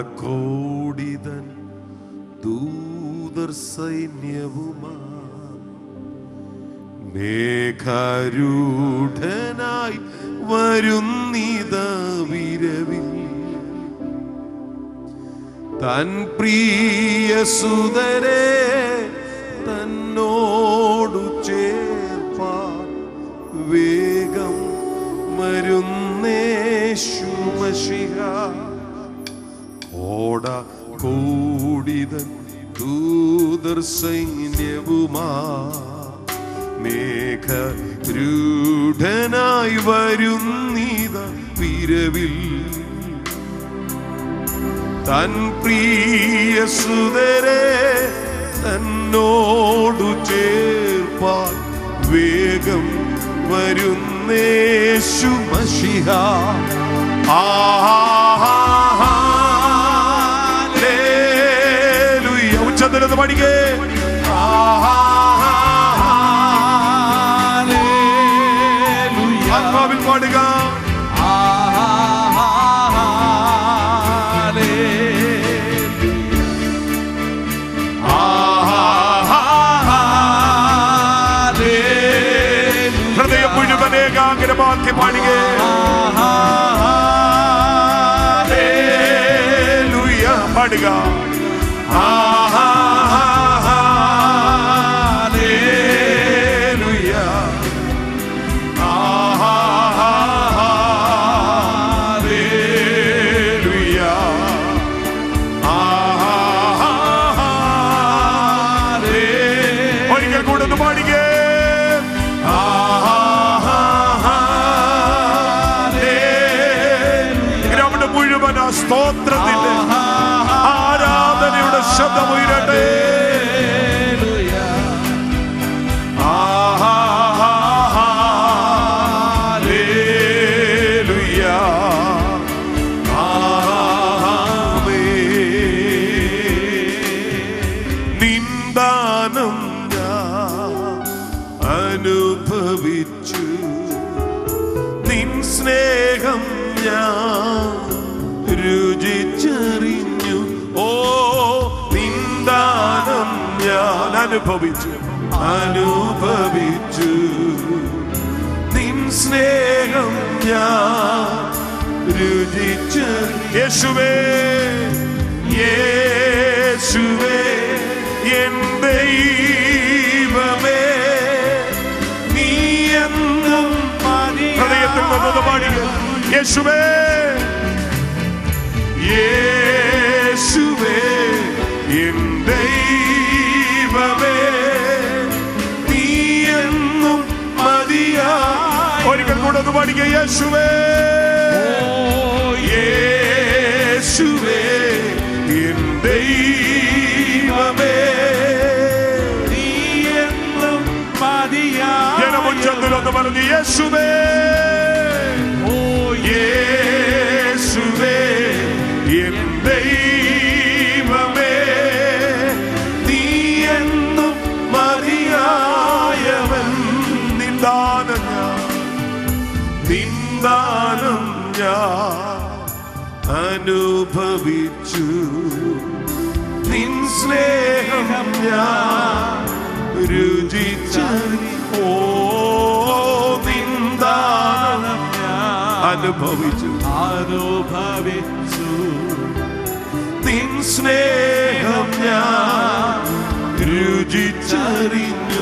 കോടകോടിതൻ ദൂതർ സൈന്യവുമാ മേഘാരൂഢനായി വരുന്നിത വിരവിൽ തൻ പ്രിയ സുതരെ തന്നോടു ചേർപ്പാൻ വേഗം വരുന്നേശു മശിഹ കോടകോടിതൻ ദൂതർ സൈന്യവുമാ മേഘരൂഢനായി വരുന്നിത വിരവിൽ തൻ പ്രിയ സുതരെ തന്നോടു ചേർപ്പാൻ വേഗം വരുന്നേശു മശിഹ ഹല്ലേലൂയ. ഉച്ചത്തിലൊന്ന് പഠിക്കേ. ആത്മാവിൽ പാടുക. ഹൃദയം മുഴുവൻ ഏകാഗ്രമാക്കി പാടുക. ഹല്ലേലൂയ പാടുക. സ്തോത്രത്തിന്റെ ആരാധനയുടെ ശബ്ദം ഉയരട്ടെ. നിന്ദാനം ഞാൻ അനുഭവിച്ചു, നിൻ സ്നേഹം ഞാൻ രുചിച്ചറിഞ്ഞു. ഓ നിന്ദാനം ഞാൻ അനുഭവിച്ചു നിൻ സ്നേഹം ഞാൻ രുചിച്ചു. യേശുവേ യേശുവേ എൻ ദൈവമേ നീ എന്നും ഹൃദയത്തിൽ നിന്നത് പാടിയ യേശുവേ യേശുവേ എൻ ദൈവമേ നീ എന്നും മതിയായ. ഒരിക്കൽ കൂടെ ഒന്ന് പാടിക്ക. യേശുവേ യേശുവേ എൻ ദൈവമേ നീ എന്നും മതിയായ. ജനമുച്ചത്തിലൊന്ന് പറഞ്ഞു യേശുവേ യേശുവേ എൻ ദൈവമേ നീ എന്നും മതിയായവൻ. നിന്ദാനം ഞാൻ അനുഭവിച്ചു, നിൻ സ്നേഹം ഞാൻ രുചിച്ചറിഞ്ഞു. ഓ നിന്ദാനം അനുഭവിച്ചു നിൻ സ്നേഹം ഞാൻ രുചിച്ചറിഞ്ഞു.